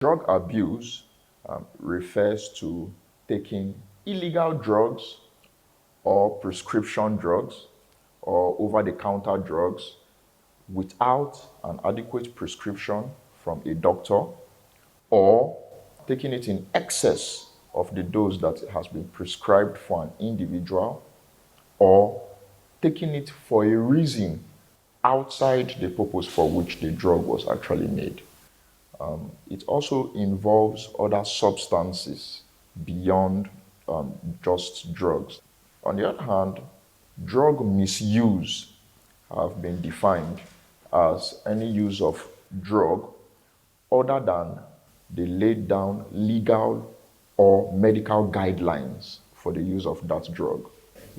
Drug abuse refers to taking illegal drugs or prescription drugs or over the counter drugs without an adequate prescription from a doctor, or taking it in excess of the dose that has been prescribed for an individual, or taking it for a reason outside the purpose for which the drug was actually made. It also involves other substances beyond just drugs. On the other hand, drug misuse have been defined as any use of drug other than the laid down legal or medical guidelines for the use of that drug.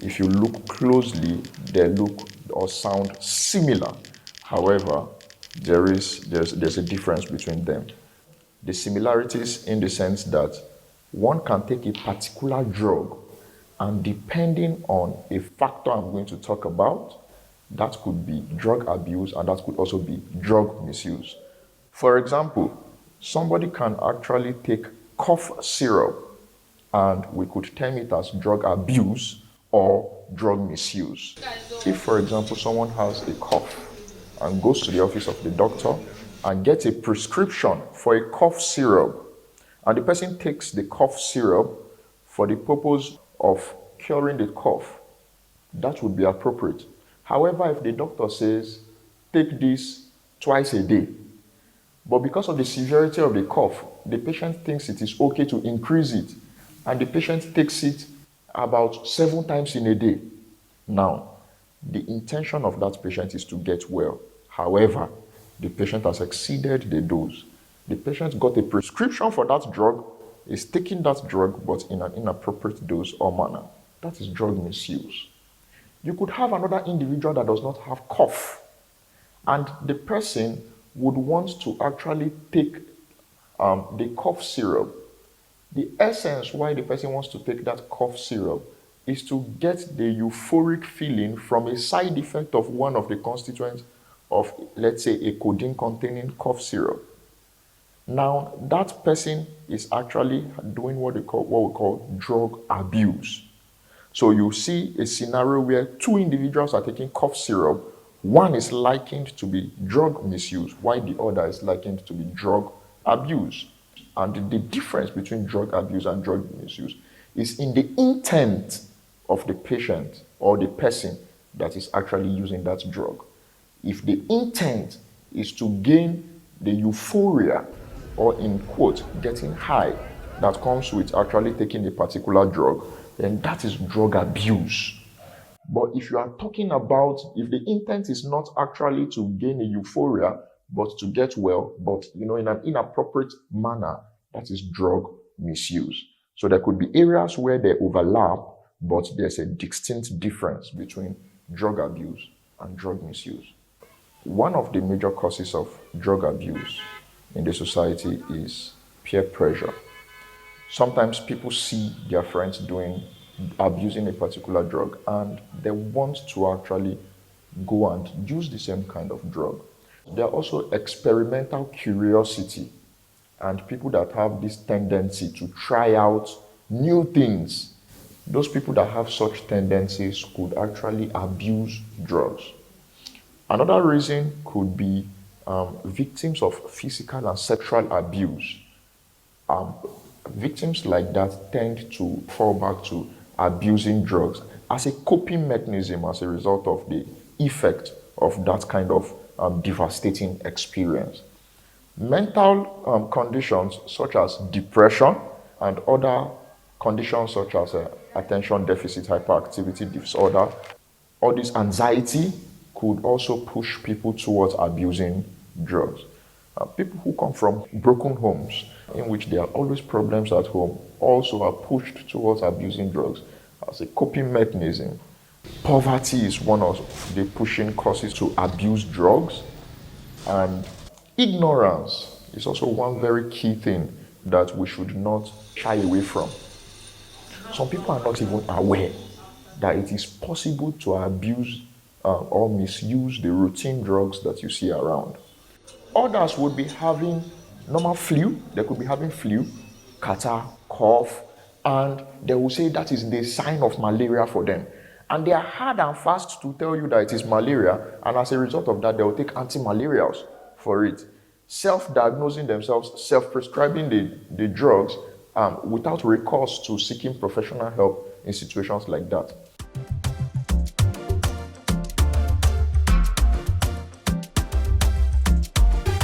If you look closely, they look or sound similar. However, there's a difference between them. The similarities in the sense that one can take a particular drug and depending on a factor I'm going to talk about, that could be drug abuse and that could also be drug misuse. For example, somebody can actually take cough syrup and we could term it as drug abuse or drug misuse. If, for example, someone has a cough and goes to the office of the doctor and gets a prescription for a cough syrup, and the person takes the cough syrup for the purpose of curing the cough, that would be appropriate. However, if the doctor says, take this twice a day, but because of the severity of the cough, the patient thinks it is okay to increase it, and the patient takes it about 7 times in a day. Now, the intention of that patient is to get well. However, the patient has exceeded the dose. The patient got a prescription for that drug, is taking that drug, but in an inappropriate dose or manner. That is drug misuse. You could have another individual that does not have cough, and the person would want to actually take the cough syrup. The essence why the person wants to take that cough syrup is to get the euphoric feeling from a side effect of one of the constituents of, let's say, a codeine containing cough syrup. Now, that person is actually doing what we call drug abuse. So you see a scenario where 2 individuals are taking cough syrup. One is likened to be drug misuse, while the other is likened to be drug abuse. And the difference between drug abuse and drug misuse is in the intent of the patient or the person that is actually using that drug. If the intent is to gain the euphoria, or in quote, getting high, that comes with actually taking a particular drug, then that is drug abuse. But if you are talking about, if the intent is not actually to gain a euphoria, but to get well, but in an inappropriate manner, that is drug misuse. So there could be areas where they overlap, but there's a distinct difference between drug abuse and drug misuse. One of the major causes of drug abuse in the society is peer pressure. Sometimes people see their friends abusing a particular drug and they want to actually go and use the same kind of drug. There are also experimental curiosity and people that have this tendency to try out new things. Those people that have such tendencies could actually abuse drugs. Another reason could be victims of physical and sexual abuse. Victims like that tend to fall back to abusing drugs as a coping mechanism as a result of the effect of that kind of devastating experience. Mental conditions such as depression and other conditions such as attention deficit hyperactivity disorder, all this anxiety could also push people towards abusing drugs. People who come from broken homes in which there are always problems at home also are pushed towards abusing drugs as a coping mechanism. Poverty is one of the pushing causes to abuse drugs, and ignorance is also one very key thing that we should not shy away from. Some people are not even aware that it is possible to abuse or misuse the routine drugs that you see around. Others would be having normal flu, they could be having flu, catarrh, cough, and they will say that is the sign of malaria for them. And they are hard and fast to tell you that it is malaria, and as a result of that, they will take anti-malarials for it. Self-diagnosing themselves, self-prescribing the drugs without recourse to seeking professional help in situations like that.